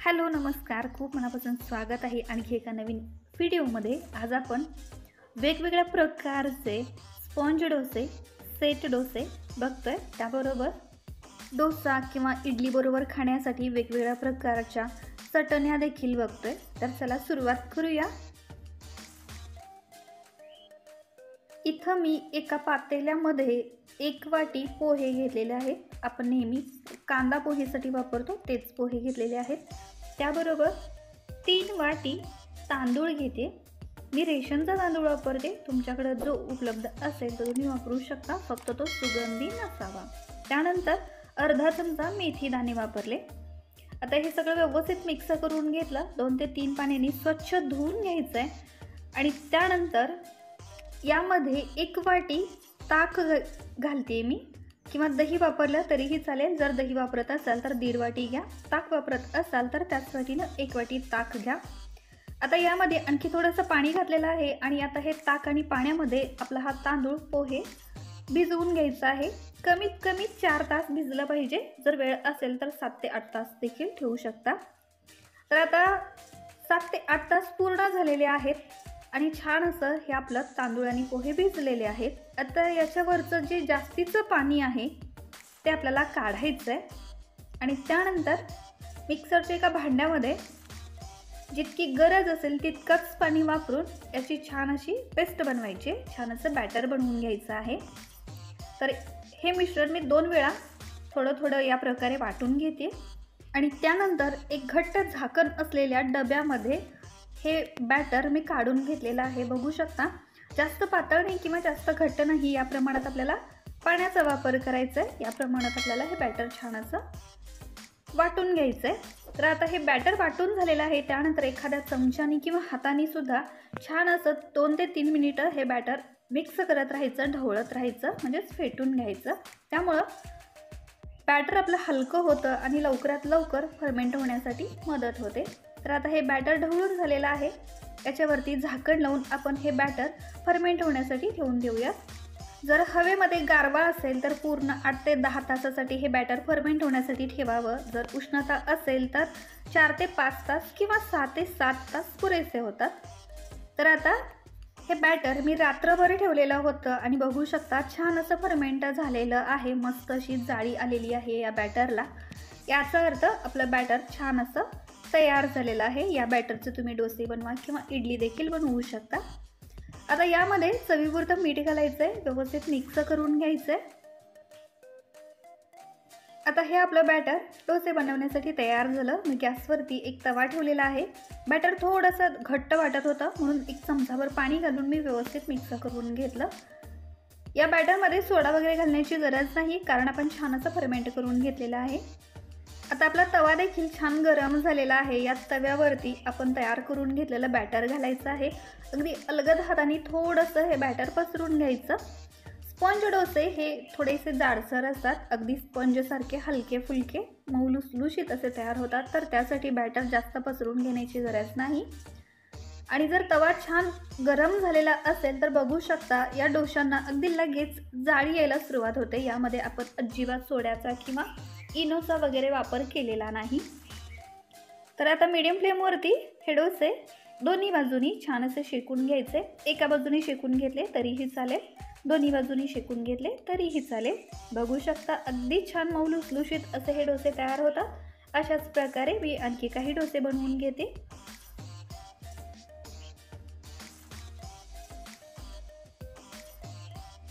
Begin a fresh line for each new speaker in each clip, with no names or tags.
Hello नमस्कार, खूप मनापासून स्वागत आहे आणखी एका नवीन व्हिडिओमध्ये। आज आपण वेगवेगळ्या प्रकारचे स्पॉन्ज डोसे, सेट डोसे बघतोय। त्याबरोबर डोसा किंवा इडली बरोबर खाण्यासाठी वेगवेगळ्या प्रकारच्या चटण्या देखील बघतोय। तर चला सुरुवात करूया। इथं मी एका पातेल्यामध्ये 1 वाटी पोहे घेतलेले आहेत। आपण नेहमी कांदा पोहेसाठी वापरतो तेच पोहे घेतलेले आहेत। त्याबरोबर 3 वाटी तांदूळ घेते। मी रेशनचा तांदूळ वापरते, तुमच्याकडे जो उपलब्ध असेल तो तुम्ही वापरू शकता, फक्त तो सुगंधी नसावा। त्यानंतर अर्धा चमचा मेथी दाणे वापरले। आता हे सगळं व्यवस्थित मिक्स करून घेतलं। 2 ते 3 पाण्याने स्वच्छ धुवून घ्यायचं आहे आणि त्यानंतर यामध्ये 1 वाटी ताक घालते मी, किंवा दही वापरलं तरीही चालेल। जर दही वापरत असाल तर 1.5 वाटी घ्या, ताक वापरत असाल तर त्याच वाटीनं 1 वाटी ताक घ्या। आता यामध्ये आणखी थोडंसं पाणी घातलेलं आहे आणि आता हे ताक आणि पाण्यामध्ये आपला हा तांदूळ पोहे भिजवून घ्यायचा आहे। कमीत कमी 4 तास भिजलं पाहिजे। जर वेळ असेल तर 7 ते 8 तास देखील ठेवू शकता। तर आता 7 ते 8 तास पूर्ण झालेले आहेत आणि छान असं हे आपलं तांदूळ आणि पोहे भिजलेले आहेत। आता याच्यावरचं जे जास्तीचं पाणी आहे ते आपल्याला काढायचं आहे आणि त्यानंतर मिक्सरच्या एका भांड्यामध्ये जितकी गरज असेल तितकंच पाणी वापरून याची छान अशी पेस्ट बनवायची, छान असं बॅटर बनवून घ्यायचं आहे। तर हे मिश्रण मी 2 वेळा थोडं थोडं या प्रकारे वाटून घेते आणि त्यानंतर एक घट्ट झाकण असलेल्या डब्यामध्ये हे बॅटर मी काढून घेतलेलं आहे। बघू शकता, जास्त पातळ नाही किंवा जास्त घट्ट नाही, या प्रमाणात आपल्याला पाण्याचा वापर करायचा आहे। या प्रमाणात आपल्याला हे बॅटर छान असं वाटून घ्यायचं आहे। तर आता हे बॅटर वाटून झालेलं आहे। त्यानंतर एखाद्या चमच्याने किंवा हाताने सुद्धा छान असं 2 ते 3 मिनिटं हे बॅटर मिक्स करत राहायचं, ढवळत राहायचं, म्हणजेच फेटून घ्यायचं। त्यामुळं बॅटर आपलं हलकं होतं आणि लवकरात लवकर फर्मेंट होण्यासाठी मदत होते। तर आता हे बॅटर ढवळून झालेलं आहे। याच्यावरती झाकण लावून आपण हे बॅटर फर्मेंट होण्यासाठी ठेवून देऊया। जर हवेमध्ये गारवा असेल तर पूर्ण 8 ते 10 तासासाठी हे बॅटर फर्मेंट होण्यासाठी ठेवावं। जर उष्णता असेल तर 4 ते 5 तास किंवा 6 ते 7 तास पुरेसे होतात। तर आता हे बॅटर मी रात्रभर ठेवलेलं होतं आणि बघू शकता छान असं फर्मेंट झालेलं आहे। मस्त अशी जाळी आलेली आहे या बॅटरला। याचा अर्थ आपलं बॅटर छान असं तयार झालेलं आहे। या बॅटरचे तुम्ही डोसे बनवा किंवा इडली देखील बनवू शकता। आता यामध्ये चवीपुरतं मीठ घालायचं आहे, व्यवस्थित मिक्स करून घ्यायचं आहे। आता हे आपलं बॅटर डोसे बनवण्यासाठी तयार झालं। मी गॅसवरती एक तवा ठेवलेला आहे। बॅटर थोडंसं घट्ट वाटत होतं म्हणून 1 चमचाभर पाणी घालून मी व्यवस्थित मिक्स करून घेतलं। या बॅटरमध्ये सोडा वगैरे घालण्याची गरज नाही, कारण आपण छान असं फर्मेंट करून घेतलेलं आहे। आता आपला तवा देखील छान गरम झालेला आहे। या तव्यावरती आपण तयार करून घेतलेलं बॅटर घालायचं आहे। अगदी अलगद हाताने थोडंसं हे बॅटर पसरून घ्यायचं। स्पॉन्ज डोसे हे थोडेसे जाडसर असतात, अगदी स्पंजसारखे हलके फुलके मऊ लुसलुशीत असे तयार होतात। तर त्यासाठी बॅटर जास्त पसरून घेण्याची गरज नाही। आणि जर तवा छान गरम झालेला असेल तर बघू शकता या डोशांना अगदी लगेच जाळी यायला सुरुवात होते। यामध्ये आपण अजिबात सोड्याचा किंवा इनोचा वगैरे वापर केलेला नाही। तर आता मीडियम फ्लेमवरती हे डोसे दोन्ही बाजूनी छान असे शेकून घ्यायचे। एका बाजूने शेकून घेतले तरीही चालेल, दोन्ही बाजूनी शेकून घेतले तरीही चालेल। बघू शकता अगदी छान मऊ लुसलुशीत असे हे डोसे तयार होतात। अशाच प्रकारे मी आणखी काही डोसे बनवून घेते।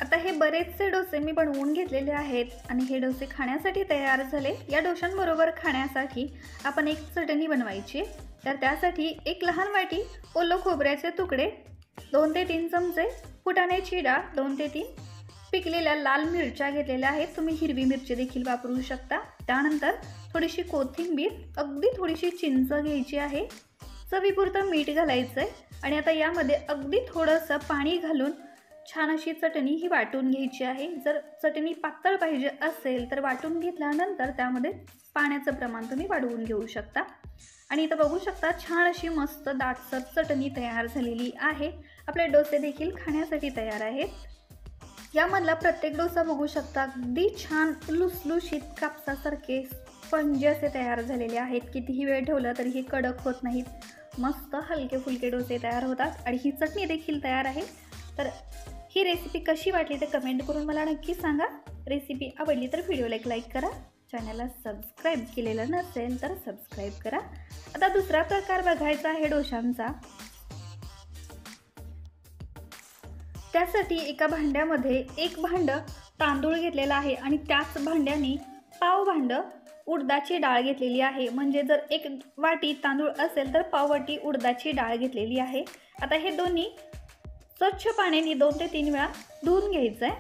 आता हे बरेचसे डोसे मी बनवून घेतलेले आहेत आणि हे डोसे खाण्यासाठी तयार झाले। या डोशांबरोबर खाण्यासाठी आपण एक चटणी बनवायची। तर त्यासाठी 1 लहान वाटी ओलं खोबऱ्याचे तुकडे, 2 ते 3 चमचे फुटाण्याची डाळ, 2 ते 3 पिकलेल्या लाल मिरच्या घेतलेल्या आहेत। तुम्ही हिरवी मिरची देखील वापरू शकता। त्यानंतर थोडीशी कोथिंबीर, अगदी थोडीशी चिंच घ्यायची आहे, चवीपुरतं मीठ घालायचं आहे आणि आता यामध्ये अगदी थोडंसं पाणी घालून छान अशी चटणी ही वाटून घ्यायची आहे। जर चटणी पातळ पाहिजे असेल तर वाटून घेतल्यानंतर त्यामध्ये पाण्याचं प्रमाण तुम्ही वाढवून घेऊ शकता। आणि इथं बघू शकता छान अशी मस्त दाटसर चटणी तयार झालेली आहे। आपले डोसे देखील खाण्यासाठी तयार आहेत। यामधला प्रत्येक डोसा बघू शकता अगदी छान लुसलुशीत कापसासारखे स्पंज असे तयार झालेले आहेत। कितीही वेळ ठेवलं तरी हे कडक होत नाहीत, मस्त हलके फुलके डोसे तयार होतात आणि ही चटणी देखील तयार आहे। तर ही रेसिपी कशी वाटली ते कमेंट करून मला नक्की सांगा। रेसिपी आवडली तर व्हिडिओला एक लाईक करा, चॅनलला सबस्क्राईब केलेलं नसेल तर सबस्क्राईब करा। आता दुसरा प्रकार बघायचा आहे डोशांचा। त्यासाठी एका भांड्यामध्ये एक भांड तांदूळ घेतलेला आहे आणि त्याच भांड्याने पाव भांड उडदाची डाळ घेतलेली आहे। म्हणजे जर एक वाटी तांदूळ असेल तर पाव वाटी उडदाची डाळ घेतलेली आहे। आता हे दोन्ही स्वच्छ पाण्याने 2 ते 3 वेळा धुवून घ्यायचं आहे,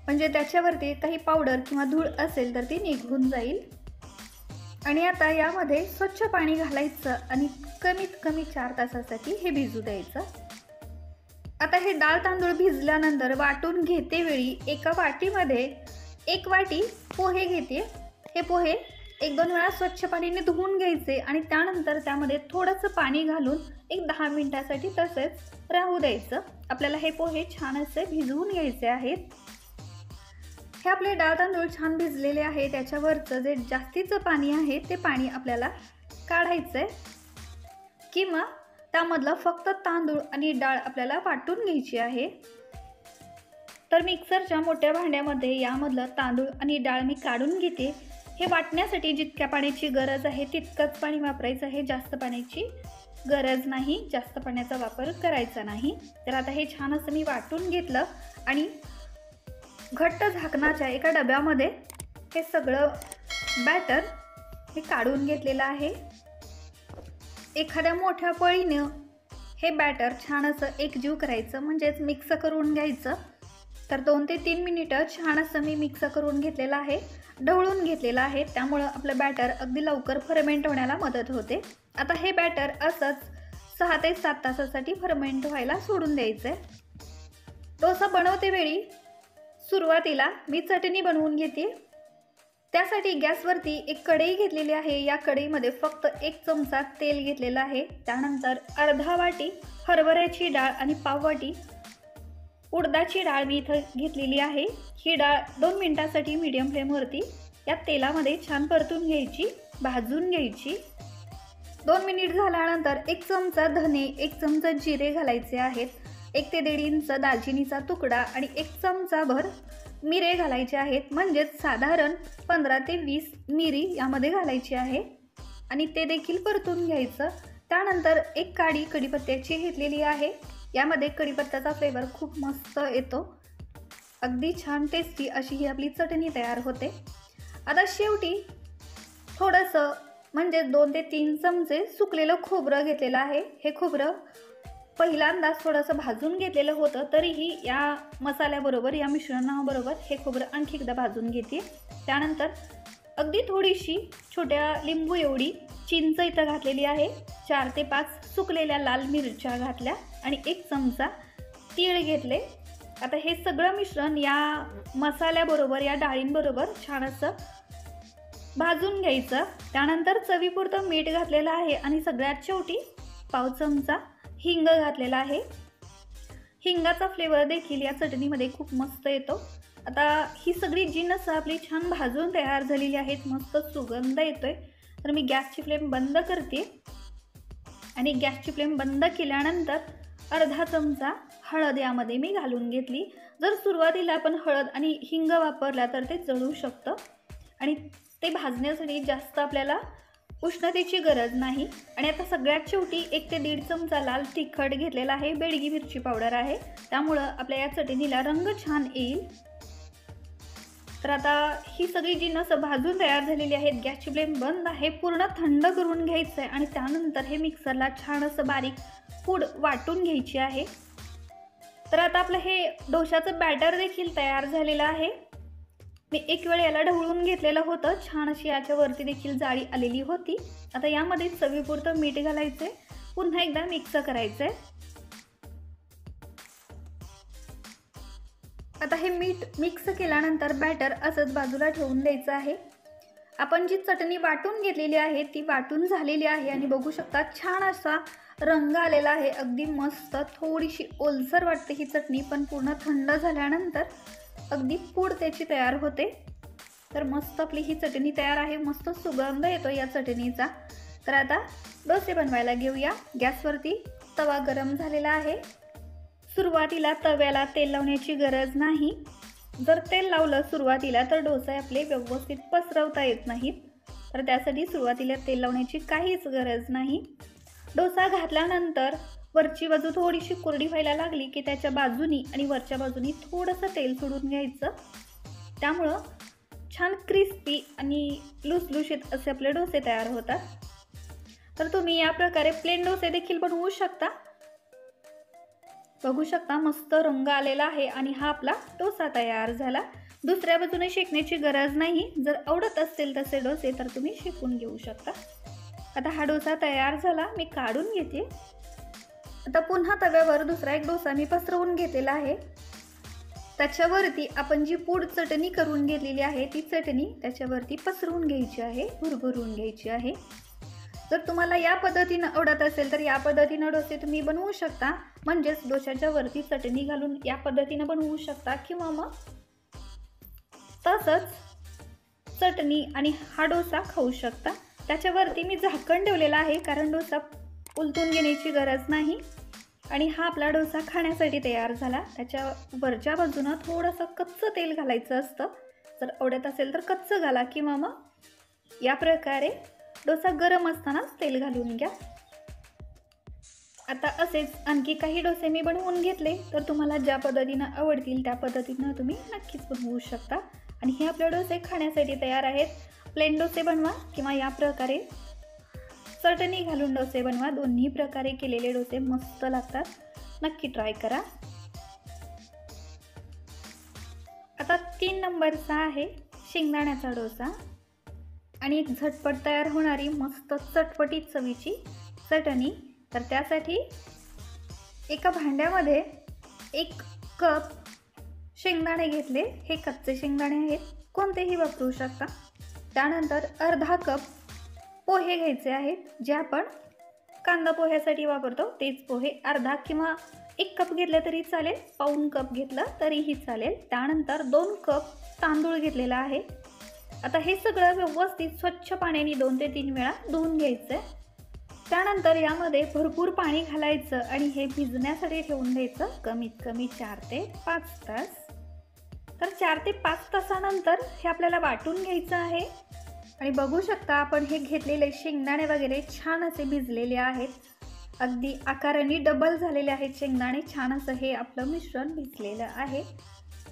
म्हणजे त्याच्यावरती काही पावडर किंवा धूळ असेल तर ती निघून जाईल। आणि आता यामध्ये स्वच्छ पाणी घालायचं आणि कमीत कमी 4 तासासाठी हे भिजू द्यायचं। आता हे डाळ तांदूळ भिजल्यानंतर वाटून घेते वेळी एका वाटीमध्ये 1 वाटी पोहे घेते। हे पोहे 1-2 वेळा स्वच्छ पाण्याने धुवून घ्यायचे आणि त्यानंतर त्यामध्ये थोडंसं पाणी घालून एक 10 मिनिटासाठी तसेच राहू द्यायचं। आपल्याला हे पोहे छान असे भिजवून घ्यायचे आहेत। हे आपले डाळ तांदूळ छान भिजलेले आहे, त्याच्यावरचं जे जास्तीचं पाणी आहे ते पाणी आपल्याला काढायचं आहे किंवा त्यामधलं फक्त तांदूळ आणि डाळ आपल्याला वाटून घ्यायची आहे। तर मिक्सरच्या मोठ्या भांड्यामध्ये यामधलं तांदूळ आणि डाळ मी काढून घेते। हे वाटण्यासाठी जितक्या पाण्याची गरज आहे तितकंच पाणी वापरायचं आहे, जास्त पाण्याची गरज नाही, जास्त पाण्याचा वापर करायचा नाही। तर आता हे छान असं मी वाटून घेतलं आणि घट्ट झाकणाच्या एका डब्यामध्ये हे सगळं बॅटर मी काढून घेतलेलं आहे। एखाद्या मोठ्या पळीने हे बॅटर छान असं एकजीव करायचं, म्हणजेच मिक्स करून घ्यायचं। तर 2 ते 3 मिनिटं छान असं मी मिक्स करून घेतलेलं आहे, ढवळून घेतलेलं आहे, त्यामुळं आपलं बॅटर अगदी लवकर फर्मेंट होण्याला मदत होते। आता हे बॅटर असंच 6 ते 7 तासासाठी फर्मेंट व्हायला सोडून द्यायचं आहे। डोसा बनवते वेळी सुरुवातीला मी चटणी बनवून घेते। त्यासाठी गॅसवरती एक कढई घेतलेली आहे। या कढईमध्ये फक्त 1 चमचा तेल घेतलेलं आहे। त्यानंतर अर्धा वाटी हरभऱ्याची डाळ आणि पाव वाटी उडदाची डाळ मी इथं घेतलेली आहे। ही डाळ 2 मिनिटासाठी मीडियम फ्लेमवरती या तेलामध्ये छान परतून घ्यायची, भाजून घ्यायची। 2 मिनिट झाल्यानंतर 1 चमचा धने, 1 चमचा जिरे घालायचे आहेत, 1 ते 1.5 इंच दालचिनीचा तुकडा आणि 1 चमचाभर मिरे घालायचे आहेत। म्हणजेच साधारण 15 ते 20 मिरी यामध्ये घालायची आहे आणि ते देखील परतून घ्यायचं। त्यानंतर 1 काडी कढीपत्त्याची घेतलेली आहे। यामध्ये कढीपत्त्याचा फ्लेवर खूप मस्त येतो, अगदी छान टेस्टी अशी ही आपली चटणी तयार होते। आता शेवटी थोडंसं म्हणजे 2 ते 3 चमचे सुकलेलं खोबरं घेतलेलं आहे। हे खोबरं पहिल्यांदाच थोडंसं भाजून घेतलेलं होतं, तरीही या मसाल्याबरोबर या मिश्रणाबरोबर हे खोबरं आणखी एकदा भाजून घेते। त्यानंतर अगदी थोडीशी छोट्या लिंबू एवढी चिंच इथं घातलेली आहे, 4 ते 5 सुकलेल्या लाल मिरच्या घातल्या आणि 1 चमचा तीळ घेतले। आता हे सगळं मिश्रण या मसाल्याबरोबर या डाळींबरोबर छान असं भाजून घ्यायचं। त्यानंतर चवीपुरतं मीठ घातलेलं आहे आणि सगळ्यात शेवटी पाव चमचा हिंग घातलेला आहे। हिंगाचा फ्लेवर देखील या चटणीमध्ये खूप मस्त येतो। आता ही सगळी जिन्नस आपली छान भाजून तयार झालेली आहेत, मस्त सुगंध येतोय। तर मी गॅसची फ्लेम बंद करते आणि गॅसची फ्लेम बंद केल्यानंतर अर्धा चमचा हळद यामध्ये मी घालून घेतली। जर सुरुवातीला आपण हळद आणि हिंग वापरला तर ते जळू शकतं आणि ते भाजण्यासाठी जास्त आपल्याला उष्णतेची गरज नाही। आणि आता सगळ्यात शेवटी 1 ते 1.5 चमचा लाल तिखट घेतलेला आहे, बेडगी मिरची पावडर आहे, त्यामुळं आपल्या या चटणीला रंग छान येईल। तर आता ही सगळी जिन्नस भाजून तयार झालेली आहेत। गॅसची फ्लेम बंद आहे, पूर्ण थंड करून घ्यायचं आहे आणि त्यानंतर हे मिक्सरला छान असं बारीक पूड वाटून घ्यायची आहे। तर आता आपलं हे डोशाचं बॅटर देखील तयार झालेलं आहे। मी 1 वेळ याला ढवळून घेतलेलं होतं, छान अशी याच्यावरती देखील जाळी आलेली होती। आता यामध्ये चवीपुरतं मीठ घालायचं आहे, पुन्हा एकदा मिक्स करायचं आहे। आता हे मीठ मिक्स केल्यानंतर बॅटर असंच बाजूला ठेवून द्यायचं आहे। आपण जी चटणी वाटून घेतलेली आहे ती वाटून झालेली आहे आणि बघू शकता छान असा रंग आलेला आहे, अगदी मस्त। थोडीशी ओलसर वाटते ही चटणी, पण पूर्ण थंड झाल्यानंतर अगदी पूड त्याची तयार होते। तर मस्त आपली ही चटणी तयार आहे, मस्त सुगंध येतो या चटणीचा। तर आता डोसे बनवायला घेऊया। गॅसवरती तवा गरम झालेला आहे। सुरुवातीला तव्याला तेल लावण्याची गरज नाही। जर तेल लावलं सुरुवातीला तर डोसे आपले व्यवस्थित पसरवता येत नाहीत, तर त्यासाठी सुरुवातीला तेल लावण्याची काहीच गरज नाही। डोसा घातल्यानंतर वरची बाजू थोडीशी कोरडी व्हायला लागली की त्याच्या बाजूनी आणि वरच्या बाजूनी थोडंसं तेल सोडून घ्यायचं, त्यामुळं छान क्रिस्पी आणि लुसलुशीत असे आपले डोसे तयार होतात। तर तुम्ही या प्रकारे प्लेन डोसे देखील बनवू शकता। बघू शकता मस्त रंग आलेला आहे आणि हा आपला डोसा तयार झाला। दुसऱ्या बाजूने शेकण्याची गरज नाही। जर आवडत असतील तसे डोसे तर तुम्ही शेकून घेऊ शकता। आता हा डोसा तयार झाला, मी काढून घेते। आता पुन्हा तव्यावर दुसरा एक डोसा मी पसरवून घेतलेला आहे। त्याच्यावरती आपण जी पूड चटणी करून घेतलेली आहे ती चटणी त्याच्यावरती पसरवून घ्यायची आहे, भुरभुरून घ्यायची आहे। जर तुम्हाला या पद्धतीने आवडत असेल तर या पद्धतीने डोसे तुम्ही बनवू शकता, म्हणजेच डोशाच्या वरती चटणी घालून या पद्धतीने बनवू शकता, किंवा मग तसंच चटणी आणि हा डोसा खाऊ शकता। त्याच्यावरती मी झाकण ठेवलेला आहे, कारण डोसा उलटून घेण्याची गरज नाही आणि हा आपला डोसा खाण्यासाठी तयार झाला। त्याच्या वरच्या बाजूने थोडंसं कच्चं तेल घालायचं असतं। जर आवडत असेल तर कच्चं घाला, किंवा मग या प्रकारे डोसा गरम असतानाच तेल घालून घ्या। आता असेच आणखी काही डोसे मी बनवून घेतले, तर तुम्हाला ज्या पद्धतीने आवडतील त्या पद्धतीने तुम्ही नक्कीच बनवू शकता। आणि हे आपले डोसे खाण्यासाठी तयार आहेत। प्लेन डोसे बनवा किंवा या प्रकारे चटणी घालून डोसे बनवा, दोन्ही प्रकारे केलेले डोसे मस्त लागतात, नक्की ट्राय करा। आता 3 नंबरचा आहे शेंगदाण्याचा डोसा आणि एक झटपट तयार होणारी मस्त चटपटीत चवीची चटणी। तर त्यासाठी एका भांड्यामध्ये 1 कप शेंगदाणे घेतले। हे कच्चे शेंगदाणे आहेत, कोणतेही वापरू शकता। त्यानंतर अर्धा कप पोहे घ्यायचे आहेत, जे आपण कांदा पोह्यासाठी वापरतो तेच पोहे। अर्धा किंवा 1 कप घेतलं तरी चालेल, पाऊण कप घेतलं तरीही चालेल। त्यानंतर 2 कप तांदूळ घेतलेला आहे। आता हे सगळं व्यवस्थित स्वच्छ पाण्याने 2 ते 3 वेळा धुवून घ्यायचं। त्यानंतर यामध्ये भरपूर पाणी घालायचं आणि हे भिजण्यासाठी ठेवून द्यायचं, कमीत कमी 4 ते 5 तास। तर 4 ते 5 तासानंतर हे आपल्याला वाटून घ्यायचं आहे। आणि बघू शकता आपण हे घेतलेले शेंगदाणे वगैरे छान असे भिजलेले आहेत, अगदी आकाराने डबल झालेले आहेत शेंगदाणे। छान असं हे आपलं मिश्रण भिजलेलं आहे।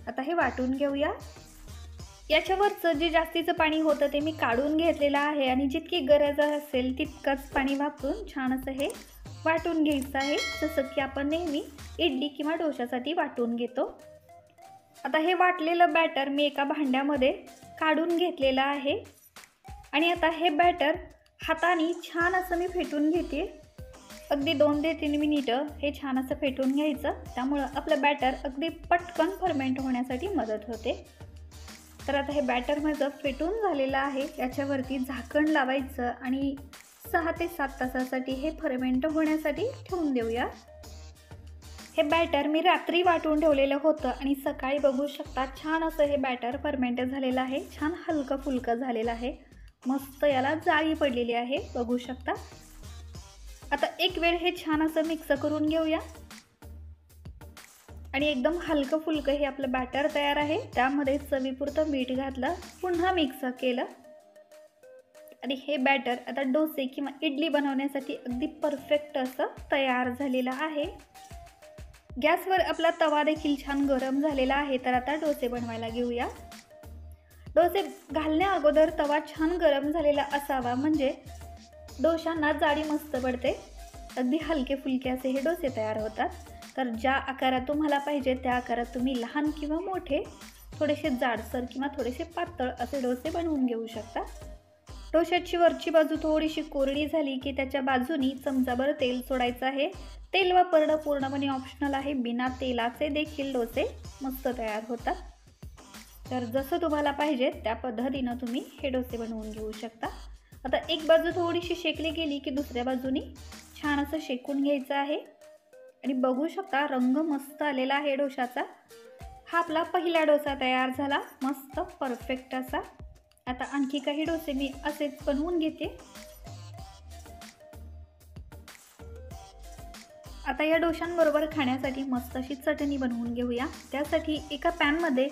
आता हे वाटून घेऊया। याच्यावरचं जे जास्तीचं पाणी होतं ते मी काढून घेतलेलं आहे आणि जितकी गरज असेल तितकंच पाणी वापरून छान असं हे वाटून घ्यायचं आहे, जसं की आपण नेहमी इडली किंवा डोशासाठी वाटून घेतो। आता हे वाटलेलं बॅटर मी एका भांड्यामध्ये काढून घेतलेलं आहे आणि आता हे बॅटर हाताने छान असं मी फेटून घेते। अगदी 2 ते 3 मिनिटं हे छान असं फेटून घ्यायचं, त्यामुळं आपलं बॅटर अगदी पटकन फर्मेंट होण्यासाठी मदत होते। तर आता हे बॅटर माझं फेटून झालेलं आहे। याच्यावरती झाकण लावायचं आणि 6 ते 7 तासासाठी हे फर्मेंट होण्यासाठी ठेवून देऊया। हे बॅटर मी रात्री वाटून ठेवलेलं होतं आणि सकाळी बघू शकता छान असं हे बॅटर फर्मेंट झालेलं आहे, छान हलकं फुलकं झालेलं आहे, मस्त याला जाळी पडलेली आहे, बघू शकता। आता एक वेळ हे छान असं मिक्स करून घेऊया आणि एकदम हलकं फुलकं हे आपलं बॅटर तयार आहे। त्यामध्ये चवीपुरतं मीठ घातलं, पुन्हा मिक्स केलं आणि हे बॅटर आता डोसे किंवा इडली बनवण्यासाठी अगदी परफेक्ट असं तयार झालेलं आहे। गॅसवर आपला तवा देखील छान गरम झालेला आहे। तर आता डोसे बनवायला घेऊया। डोसे घालण्या अगोदर तवा छान गरम झालेला असावा, म्हणजे डोशांना जाळी मस्त पडते, अगदी हलके फुलके असे हे डोसे तयार होतात। तर ज्या आकारात तुम्हाला पाहिजे त्या आकारात तुम्ही लहान किंवा मोठे, थोडेसे जाडसर किंवा थोडेसे पातळ असे डोसे बनवून घेऊ शकता। डोशाची वरची बाजू थोडीशी कोरडी झाली की त्याच्या बाजूनी चमचाभर तेल सोडायचं आहे। तेल वापरणं पूर्णपणे ऑप्शनल आहे, बिना तेलाचे देखील डोसे मस्त तयार होतात। तर जसं तुम्हाला पाहिजे त्या पद्धतीनं तुम्ही हे डोसे बनवून घेऊ शकता। आता एक बाजू थोडीशी शेकली गेली की दुसऱ्या बाजूनी छान असं शेकून घ्यायचं आहे आणि बघू शकता रंग मस्त आलेला आहे डोशाचा। हा आपला पहिला डोसा तयार झाला, मस्त परफेक्ट असा। आता आणखी काही डोसे मी असेच बनवून घेते। आता या डोशांबरोबर खाण्यासाठी मस्त अशी चटणी बनवून घेऊया। त्यासाठी एका पॅनमध्ये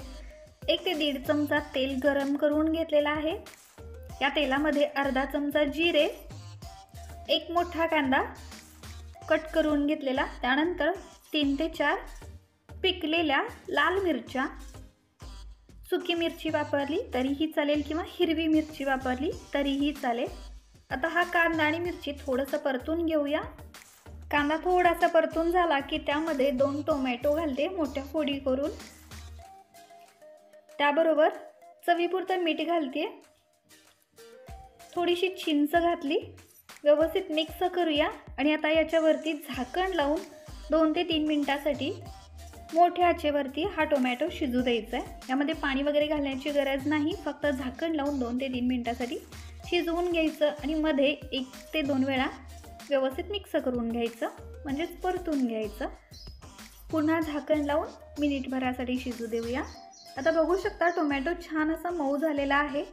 1 ते 1.5 चमचा तेल गरम करून घेतलेला आहे। या तेलामध्ये अर्धा चमचा जिरे, 1 मोठा कांदा कट करून घेतलेला, त्यानंतर 3 ते 4 पिकलेल्या लाल मिरच्या, सुकी मिरची वापरली तरीही चालेल किंवा हिरवी मिरची वापरली तरीही चालेल। आता हा कांदा आणि मिरची थोडंसं परतून घेऊया। कांदा थोडासा परतून झाला की त्यामध्ये 2 टोमॅटो घालते मोठ्या फोडी करून, त्याबरोबर चवीपुरतं मीठ घालते, थोडीशी चिंच घातली, व्यवस्थित मिक्स करूया। आणि आता याच्यावरती झाकण लावून 2 ते 3 मिनिटांसाठी मोठ्या आचेवरती हा टोमॅटो शिजू द्यायचा आहे। यामध्ये पाणी वगैरे घालण्याची गरज नाही, फक्त झाकण लावून 2 ते 3 मिनिटांसाठी शिजवून घ्यायचं आणि मध्ये 1 ते 2 वेळा व्यवस्थित मिक्स करून घ्यायचं, म्हणजेच परतून घ्यायचं। पुन्हा झाकण लावून मिनिटभरासाठी शिजू देऊया। आता बघू शकता टोमॅटो छान असा मऊ झालेला आहे।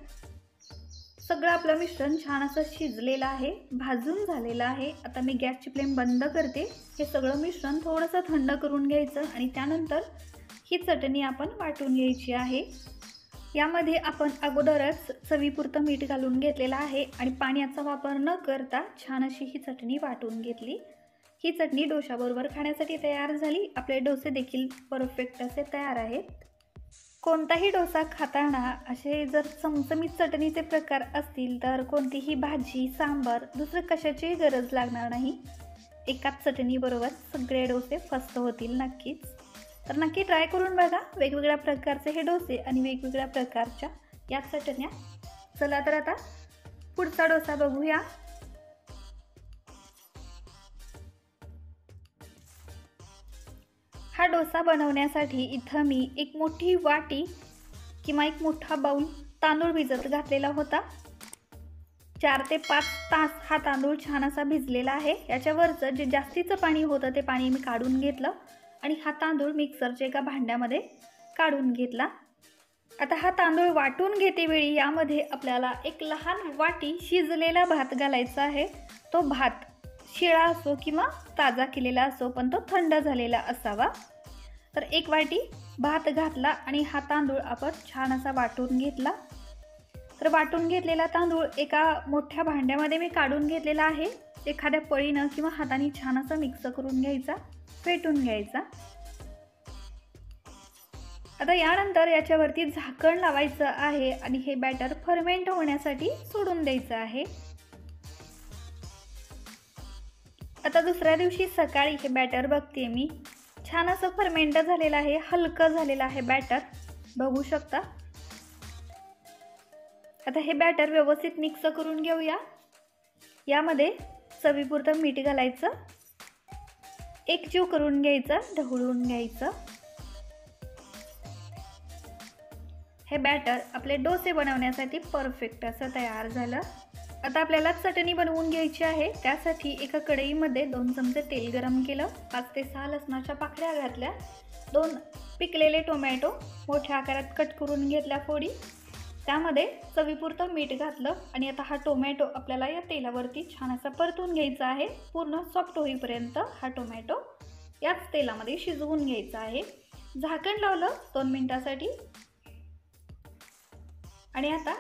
सगळं आपलं मिश्रण छान असं शिजलेलं आहे, भाजून झालेलं आहे। आता मी गॅसची फ्लेम बंद करते। हे सगळं मिश्रण थोडंसं थंड करून घ्यायचं आणि त्यानंतर ही चटणी आपण वाटून घ्यायची आहे। यामध्ये आपण अगोदरच चवीपुरतं मीठ घालून घेतलेलं आहे आणि पाण्याचा वापर न करता छान अशी ही चटणी वाटून घेतली। ही चटणी डोशाबरोबर खाण्यासाठी तयार झाली। आपले डोसे देखील परफेक्ट असे तयार आहेत। कोणताही डोसा खाताना असे जर चमचमीत चटणीचे प्रकार असतील तर कोणतीही भाजी, सांबार, दुसरं कशाचीही गरज लागणार नाही। एकाच चटणीबरोबर सगळे डोसे फस्त होतील नक्कीच। तर नक्की ट्राय करून बघा वेगवेगळ्या प्रकारचे हे डोसे आणि वेगवेगळ्या प्रकारच्या या चटण्या। चला तर आता पुढचा डोसा बघूया। हा डोसा बनवण्यासाठी इथं मी एक मोठी वाटी किंवा एक मोठा बाउल तांदूळ भिजत घातलेला होता। 4 ते 5 तास हा तांदूळ छान असा भिजलेला आहे। याच्यावरचं जे जास्तीचं पाणी होतं ते पाणी मी काढून घेतलं आणि हा तांदूळ मिक्सरच्या एका भांड्यामध्ये काढून घेतला। आता हा तांदूळ वाटून घेते वेळी यामध्ये आपल्याला एक लहान वाटी शिजलेला भात घालायचा आहे। तो भात शिळा असो किंवा ताजा केलेला असो, पण तो थंड झालेला असावा। तर 1 वाटी भात घातला आणि हा तांदूळ आपण छान असा वाटून घेतला। तर वाटून घेतलेला तांदूळ एका मोठ्या भांड्यामध्ये मी काढून घेतलेला आहे। एखाद्या पळीनं किंवा हाताने छान असा मिक्स करून घ्यायचा, फेटून घ्यायचा। आता यानंतर याच्यावरती झाकण लावायचं आहे आणि हे बॅटर फर्मेंट होण्यासाठी सोडून द्यायचं आहे। आता दुसऱ्या दिवशी सकाळी हे बॅटर बघते मी, छान असं फर्मेंट झालेलं आहे, हलकं झालेलं आहे बॅटर, बघू शकता। आता हे बॅटर व्यवस्थित मिक्स करून घेऊया। यामध्ये चवीपुरतं मीठ घालायचं, एकजीव करून घ्यायचं, ढवळून घ्यायचं। हे बॅटर आपले डोसे बनवण्यासाठी परफेक्ट असं तयार झालं। आता आपल्याला चटणी बनवून घ्यायची आहे। त्यासाठी एका कढईमध्ये 2 चमचे तेल गरम केलं, 5 ते 6 लसणाच्या पाकळ्या घातल्या, 2 पिकलेले टोमॅटो मोठ्या आकारात कट करून घेतल्या फोडी, त्यामध्ये चवीपुरतं मीठ घातलं आणि आता हा टोमॅटो आपल्याला या तेलावरती छान असा परतून घ्यायचा आहे। पूर्ण सॉफ्ट होईपर्यंत हा टोमॅटो याच तेलामध्ये शिजवून घ्यायचा आहे। झाकण लावलं 2 मिनिटांसाठी आणि आता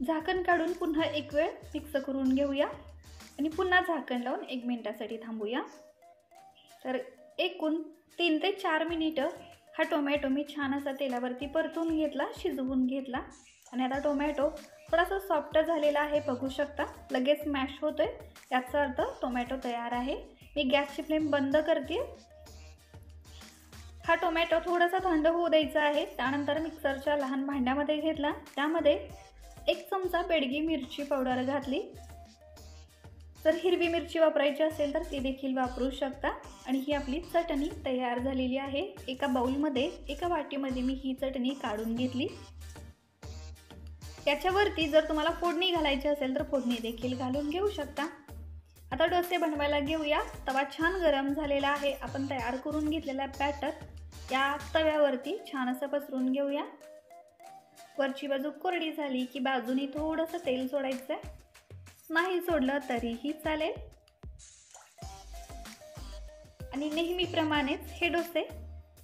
झाकण काढून पुन्हा एक वेळ मिक्स करून घेऊया आणि पुन्हा झाकण लावून 1 मिनिटासाठी थांबूया। तर एकूण 3 ते 4 मिनिटं हा टोमॅटो मी छान असा तेलावरती परतून घेतला, शिजवून घेतला आणि आता टोमॅटो थोडासा सॉफ्ट झालेला आहे, बघू शकता। लगेच मॅश होतोय, याचा अर्थ टोमॅटो तयार आहे। मी गॅसची फ्लेम बंद करते। हा टोमॅटो थोडासा थंड होऊ द्यायचा आहे। त्यानंतर मिक्सरच्या लहान भांड्यामध्ये घेतला, त्यामध्ये 1 चमचा बेडगी मिरची पावडर घातली। जर हिरवी मिरची वापरायची असेल तर ती देखील वापरू शकता आणि ही आपली चटणी तयार झालेली आहे। एका बाउलमध्ये, एका वाटीमध्ये मी ही चटणी काढून घेतली। याच्यावरती जर तुम्हाला फोडणी घालायची असेल तर फोडणी देखील घालून घेऊ शकता। आता डोसे बनवायला घेऊया। तवा छान गरम झालेला आहे। आपण तयार करून घेतलेला बॅटर या तव्यावरती छान असं पसरून घेऊया। वरची बाजू कोरडी झाली की बाजूनी थोडंसं तेल सोडायचं आहे, नाही सोडलं तरीही चालेल। आणि नेहमीप्रमाणेच हे डोसे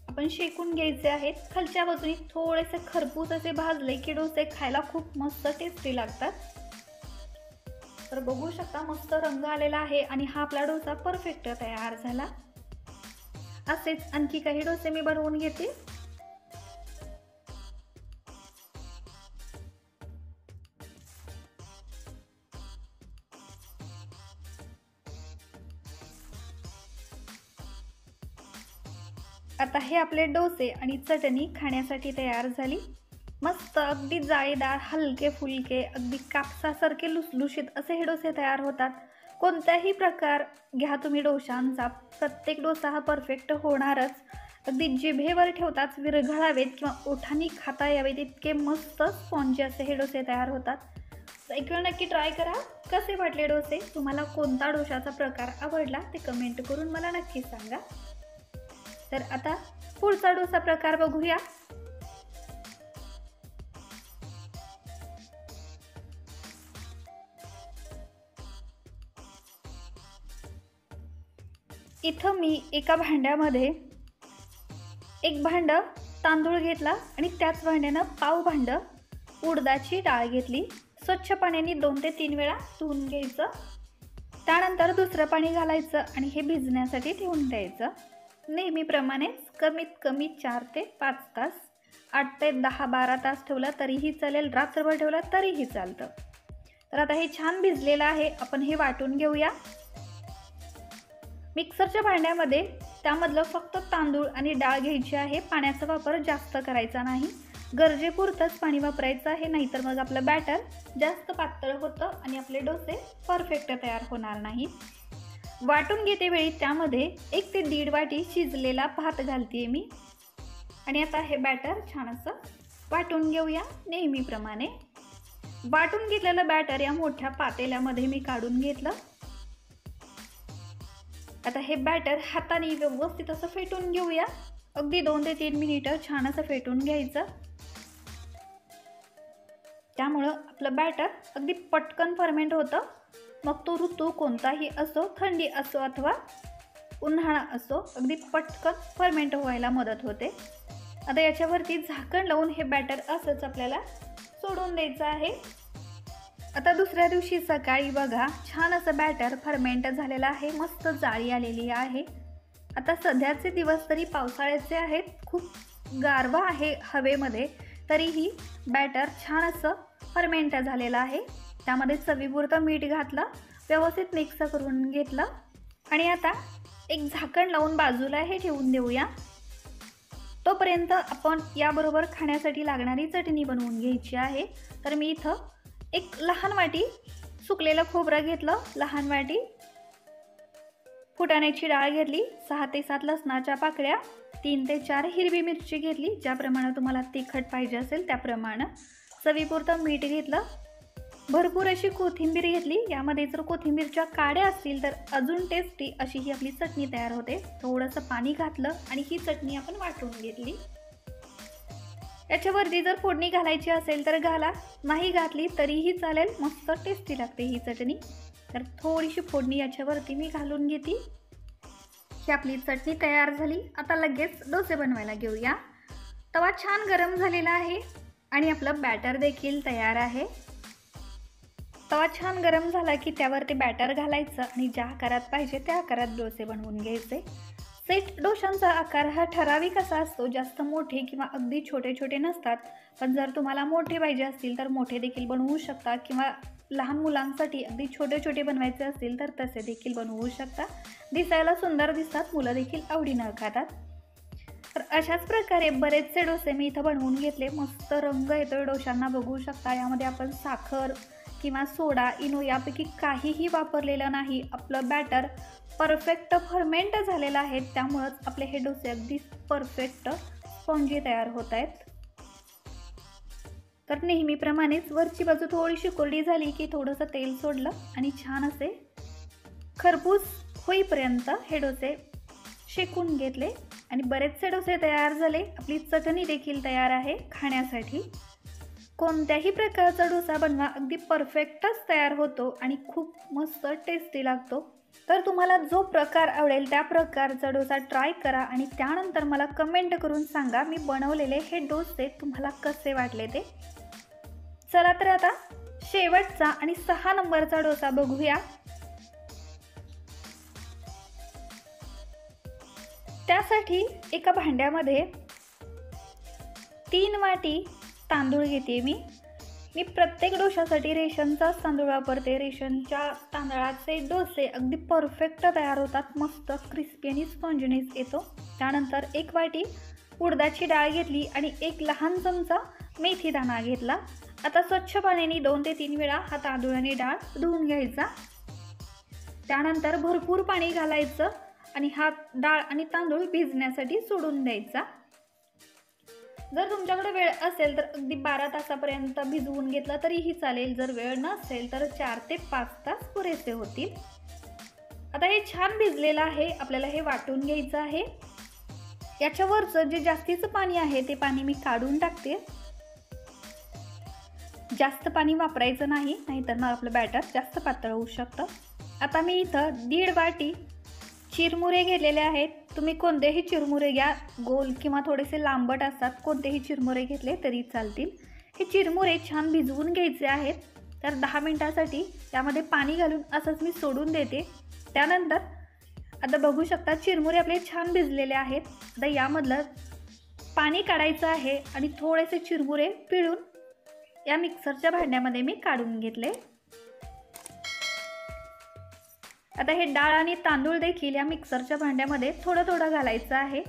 आपण शेकून घ्यायचे आहेत। खालच्या बाजूने थोडेसे खरपूस असे भाजले की डोसे खायला खूप मस्त टेस्टी लागतात। तर बघू शकता मस्त रंग आलेला आहे आणि हा आपला डोसा परफेक्ट तयार झाला। असेच आणखी काही डोसे मी बनवून घेते। आता हे आपले डोसे आणि चटणी खाण्यासाठी तयार झाली। मस्त अगदी जाळीदार, हलके फुलके, अगदी कापसासारखे लुसलुशीत असे हे डोसे तयार होतात। कोणताही प्रकार घ्या तुम्ही डोशांचा, प्रत्येक डोसा हा परफेक्ट होणारच। अगदी जिभेवर ठेवताच विरघळावेत किंवा ओठांनी खाता यावेत इतके मस्त स्पॉन्जी असे हे डोसे तयार होतात। एक वेळ नक्की ट्राय करा। कसे वाटले डोसे? तुम्हाला कोणता डोशाचा प्रकार आवडला ते कमेंट करून मला नक्की सांगा। तर आता पुढचा डोसा प्रकार बघूया। इथं मी एका भांड्यामध्ये एक भांड तांदूळ घेतला आणि त्याच भांड्यानं पाव भांड उडदाची डाळ घेतली। स्वच्छ पाण्याने 2 ते 3 वेळा धुवून घ्यायचं। त्यानंतर दुसरं पाणी घालायचं आणि हे भिजण्यासाठी ठेवून द्यायचं। नेहमीप्रमाणेच कमीत कमी 4 ते 5 तास, 8 ते 10-12 तास ठेवलं तरीही चालेल, रात्रभर ठेवलं तरीही चालतं। तर आता हे छान भिजलेलं आहे, आपण हे वाटून घेऊया। मिक्सरच्या भांड्यामध्ये त्यामधलं फक्त तांदूळ आणि डाळ घ्यायची आहे। पाण्याचा वापर जास्त करायचा नाही, गरजेपुरतंच पाणी वापरायचं आहे, नाहीतर मग आपलं बॅटर जास्त पातळ होतं आणि आपले डोसे परफेक्ट तयार होणार नाहीत। वाटून घेते वेळी त्यामध्ये 1 ते 1.5 वाटी शिजलेला भात घालते मी आणि आता हे बॅटर छान असं वाटून घेऊया। नेहमीप्रमाणे वाटून घेतलेलं बॅटर या मोठ्या पातेल्यामध्ये मी काढून घेतलं। आता हे बॅटर हाताने व्यवस्थित असं फेटून घेऊया। अगदी 2 ते 3 मिनिटं छान असं फेटून घ्यायचं, त्यामुळं आपलं बॅटर अगदी पटकन फर्मेंट होतं। मग तो ऋतू कोणताही असो, थंडी असो अथवा उन्हाळा असो, अगदी पटकन फर्मेंट व्हायला मदत होते। आता याच्यावरती झाकण लावून हे बॅटर असंच आपल्याला सोडून द्यायचं आहे। आता दुसऱ्या दिवशी सकाळी बघा छान असं बॅटर फर्मेंट झालेलं आहे, मस्त जाळी आलेली आहे। आता सध्याचे दिवस तरी पावसाळ्याचे आहेत, खूप गारवा आहे हवेमध्ये, तरीही बॅटर छान असं फर्मेंट झालेलं आहे। त्यामध्ये चवीपुरतं मीठ घातलं, व्यवस्थित मिक्स करून घेतलं आणि आता एक झाकण लावून बाजूला हे ठेवून देऊया। तोपर्यंत आपण याबरोबर खाण्यासाठी लागणारी चटणी बनवून घ्यायची आहे। तर मी इथं एक लहान वाटी सुकलेलं खोबरं घेतलं, लहान वाटी फुटाण्याची डाळ घेतली, 6 ते 7 लसणाच्या पाकळ्या, 3 ते 4 हिरवी मिरची घेतली, ज्याप्रमाणे तुम्हाला तिखट पाहिजे असेल त्याप्रमाणे, चवीपुरतं मीठ घेतलं, भरपूर अशी कोथिंबीर घेतली। यामध्ये जर कोथिंबीरच्या काड्या असतील तर अजून टेस्टी अशी ही आपली चटणी तयार होते। थोडंसं पाणी घातलं आणि ही चटणी आपण वाटून घेतली। याच्यावरती जर फोडणी घालायची असेल तर घाला, नाही घातली तरीही चालेल, मस्त टेस्टी लागते ही चटणी। तर थोडीशी फोडणी याच्यावरती मी घालून घेते। ही आपली चटणी तयार झाली। आता लगेच डोसे बनवायला घेऊया। तवा छान गरम झालेला आहे आणि आपलं बॅटर देखील तयार आहे। तवा छान गरम झाला की त्यावर ते बॅटर घालायचं आणि ज्या आकारात पाहिजे त्या आकारात डोसे बनवून घ्यायचे। सेट डोशांचा आकार हा ठराविक असा असतो, जास्त मोठे किंवा अगदी छोटे छोटे नसतात। पण जर तुम्हाला मोठे पाहिजे असतील तर मोठे देखील बनवू शकता किंवा लहान मुलांसाठी अगदी छोटे छोटे बनवायचे असतील तर तसे देखील बनवू शकता। दिसायला सुंदर दिसतात, मुलं देखील आवडीनं खातात। तर अशाच प्रकारे बरेचसे डोसे मी इथं बनवून घेतले। मस्त रंग येतोय डोशांना, बघू शकता। यामध्ये आपण साखर किंवा सोडा, इनो यापैकी काहीही वापरलेलं नाही। आपलं बॅटर परफेक्ट फर्मेंट झालेलं आहे, त्यामुळंच आपले हे डोसे अगदी परफेक्ट स्पॉन्जी तयार होत आहेत। तर नेहमीप्रमाणेच वरची बाजू थोडीशी कोरडी झाली की थोडंसं तेल सोडलं आणि छान असे खरपूस होईपर्यंत हे डोसे शेकून घेतले आणि बरेचसे डोसे तयार झाले। आपली चटणी देखील तयार आहे खाण्यासाठी। कोणत्याही प्रकारचा डोसा बनवा, अगदी परफेक्टच तयार होतो आणि खूप मस्त टेस्टी लागतो। तर तुम्हाला जो प्रकार आवडेल त्या प्रकारचा डोसा ट्राय करा आणि त्यानंतर मला कमेंट करून सांगा मी बनवलेले हे डोसे तुम्हाला कसे वाटले ते। चला तर आता शेवटचा आणि 6 नंबरचा डोसा बघूया। त्यासाठी एका भांड्यामध्ये 3 वाटी तांदूळ घेते मी प्रत्येक डोशासाठी रेशनचाच तांदूळ वापरते। रेशनच्या तांदळाचे डोसे अगदी परफेक्ट तयार होतात, मस्त क्रिस्पी आणि स्पॉन्जीनेस येतो। त्यानंतर 1 वाटी उडदाची डाळ घेतली आणि 1 लहान चमचा मेथी दाणा घेतला। आता स्वच्छ पाण्याने 2 ते 3 वेळा हा तांदूळ आणि डाळ धुवून घ्यायचा। त्यानंतर भरपूर पाणी घालायचं आणि हा डाळ आणि तांदूळ भिजण्यासाठी सोडून द्यायचा। जर तुमच्याकडे वेळ असेल तर अगदी 12 तासापर्यंत भिजवून घेतला तरीही चालेल, जर वेळ नसेल तर 4 ते 5 तास पुरेसे होतील। आता हे छान भिजलेलं आहे, आपल्याला हे वाटून घ्यायचं आहे। याच्यावरचं जे जास्तीचं पाणी आहे ते पाणी मी काढून टाकते। जास्त पाणी वापरायचं नाही, नाहीतर मग आपलं बॅटर जास्त पातळ होऊ शकतं। आता मी इथं 1.5 वाटी चिरमुरे घेतलेले आहेत। तुम्ही कोणतेही चिरमुरे घ्या, गोल किंवा थोडेसे लांबट असतात, कोणतेही चिरमुरे घेतले तरी चालतील। हे चिरमुरे छान भिजवून घ्यायचे आहेत। तर 10 मिनिटांसाठी त्यामध्ये पाणी घालून असंच मी सोडून देते। त्यानंतर आता बघू शकता चिरमुरे आपले छान भिजलेले आहेत। आता यामधलं पाणी काढायचं आहे आणि थोडेसे चिरमुरे पिळून या मिक्सरच्या भांड्यामध्ये मी काढून घेतले। आता हे डाळ आणि तांदूळ देखील या मिक्सरच्या भांड्यामध्ये थोडं थोडं घालायचं आहे।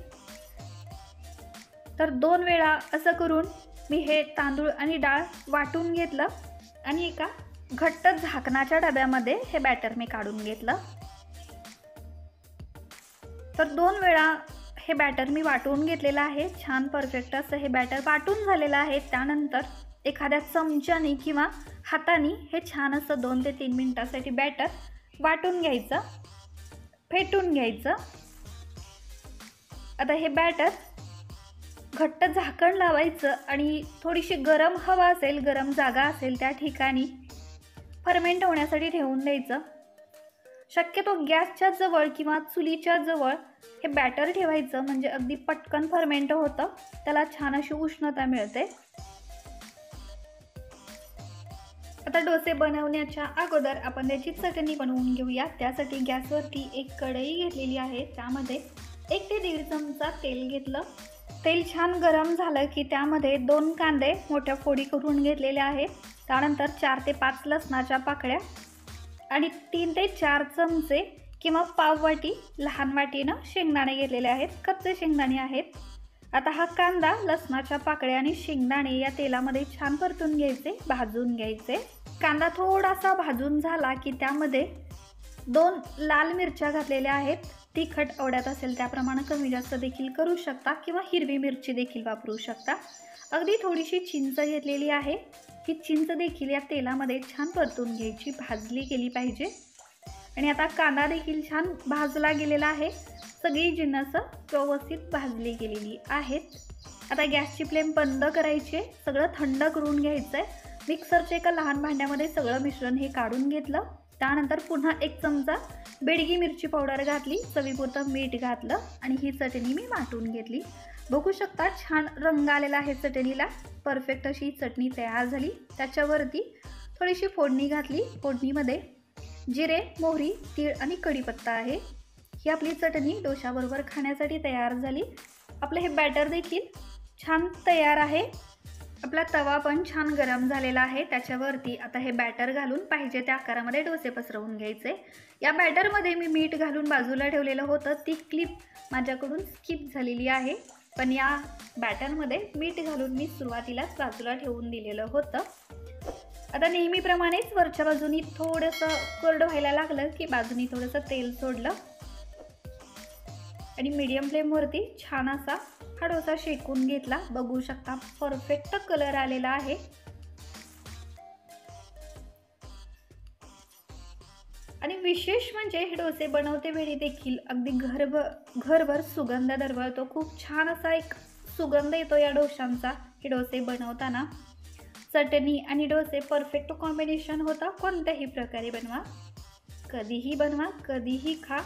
तर 2 वेळा असं करून मी हे तांदूळ आणि डाळ वाटून घेतलं आणि एका घट्ट झाकणाच्या डब्यामध्ये हे बॅटर मी काढून घेतलं। तर 2 वेळा हे बॅटर मी वाटून घेतलेलं आहे। छान परफेक्ट असं हे बॅटर वाटून झालेलं आहे। त्यानंतर एखाद्या चमच्याने किंवा हाताने हे छान असं 2 ते 3 मिनिटांसाठी बॅटर वाटून घ्यायचं, फेटून घ्यायचं। आता हे बॅटर घट्ट झाकण लावायचं आणि थोडीशी गरम हवा असेल, गरम जागा असेल त्या ठिकाणी फर्मेंट होण्यासाठी ठेवून द्यायचं। शक्यतो गॅसच्या जवळ किंवा चुलीच्या जवळ हे बॅटर ठेवायचं, म्हणजे अगदी पटकन फर्मेंट होतं, त्याला छान अशी उष्णता मिळते। आता डोसे बनवण्याच्या अगोदर आपण त्याची चटणी बनवून घेऊया। त्यासाठी गॅसवरती एक कढई घेतलेली आहे, त्यामध्ये 1 ते 1.5 चमचा तेल घेतलं। तेल छान गरम झालं की त्यामध्ये 2 कांदे मोठ्या फोडी करून घेतलेले आहेत। त्यानंतर 4 ते 5 लसणाच्या पाकळ्या आणि 3 ते 4 चमचे किंवा पाव वाटी लहान वाटीनं शेंगदाणे घेतलेले आहेत, कच्चे शेंगदाणे आहेत। आता हा कांदा, लसणाच्या पाकळ्या आणि शेंगदाणे या तेलामध्ये छान परतून घ्यायचे, भाजून घ्यायचे। कांदा थोडासा भाजून झाला की त्यामध्ये 2 लाल मिरच्या घातलेल्या आहेत। तिखट आवडत असेल त्याप्रमाणे कमी जास्त देखील करू शकता किंवा हिरवी मिरची देखील वापरू शकता। अगदी थोडीशी चिंच घेतलेली आहे, ही चिंच देखील या तेलामध्ये छान परतून घ्यायची, भाजली गेली पाहिजे। आणि आता कांदा देखील छान भाजला गेलेला आहे, सगळी जिन्नस व्यवस्थित भाजली गेलेली आहेत। आता गॅसची फ्लेम बंद करायची, सगळं थंड करून घ्यायचं आहे। मिक्सरच्या एका लहान भांड्यामध्ये सगळं मिश्रण हे काढून घेतलं। त्यानंतर पुन्हा 1 चमचा बेडगी मिरची पावडर घातली, चवीपुरतं मीठ घातलं आणि ही चटणी मी वाटून घेतली। बघू शकता छान रंग आलेला आहे चटणीला, परफेक्ट अशी चटणी तयार झाली। त्याच्यावरती थोडीशी फोडणी घातली, फोडणीमध्ये जिरे, मोहरी, तीळ आणि कढीपत्ता आहे। ही आपली चटणी डोशाबरोबर खाण्यासाठी तयार झाली। आपलं हे बॅटर देखील छान तयार आहे। आपला तवा पण छान गरम झालेला आहे। त्याच्यावरती आता हे बॅटर घालून पाहिजे त्या आकारामध्ये डोसे पसरवून घ्यायचे। या बॅटरमध्ये मी मीठ घालून बाजूला ठेवलेलं होतं, ती क्लिप माझ्याकडून स्किप झालेली आहे, पण या बॅटरमध्ये मीठ घालून मी सुरुवातीलाच बाजूला ठेवून दिलेलं होतं। आता नेहमीप्रमाणेच वरच्या बाजूनी थोडंसं कोरडं व्हायला लागलं की बाजूनी थोडंसं तेल सोडलं आणि मीडियम फ्लेमवरती छान असा हा डोसा शेकून घेतला। बघू शकता परफेक्ट कलर आलेला आहे। आणि विशेष म्हणजे हे डोसे बनवते वेळी देखील अगदी घरभर सुगंध दरवळतो, खूप छान असा एक सुगंध येतो या डोशांचा हे डोसे बनवताना। चटणी आणि डोसे परफेक्ट कॉम्बिनेशन होता. कोणत्याही प्रकारे बनवा, कधीही बनवा, कधीही खा.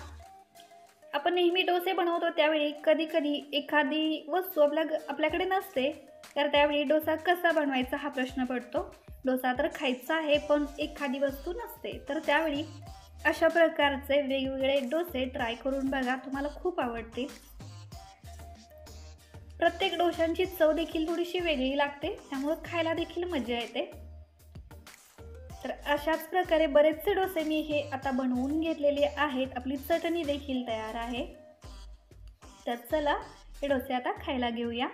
आपण नेहमी डोसे बनवतो त्यावेळी कधी कधी एखादी वस्तू आपल्याकडे नसते, तर त्यावेळी डोसा कसा बनवायचा हा प्रश्न पडतो. डोसा तर खायचा आहे पण एखादी वस्तू नसते, तर त्यावेळी अशा प्रकारचे वेगवेगळे डोसे ट्राय करून बघा, तुम्हाला खूप आवडतील. प्रत्येक डोशांची चव देखील थोडीशी वेगळी लागते, त्यामुळे खायला देखील मजा येते. तर अशाच प्रकारे बरेचसे डोसे मी हे आता बनवून घेतलेले आहेत. आपली चटणी देखील तयार आहे. तर चला हे डोसे आता खायला घेऊया.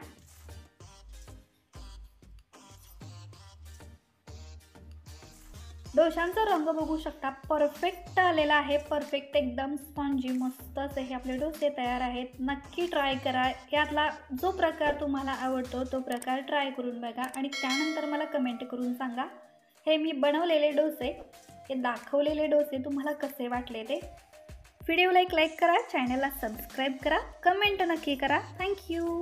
डोशांचा रंग बघू शकता, परफेक्ट आलेला आहे. परफेक्ट एकदम स्पॉन्जी मस्त असे हे आपले डोसे तयार आहेत. नक्की ट्राय करा. यातला जो प्रकार तुम्हाला आवडतो तो प्रकार ट्राय करून बघा आणि त्यानंतर मला कमेंट करून सांगा हे मी बनवलेले डोसे, हे दाखवलेले डोसे तुम्हाला कसे वाटले ते. व्हिडिओला एक लाईक करा, चॅनलला सबस्क्राईब करा, कमेंट नक्की करा. थँक्यू.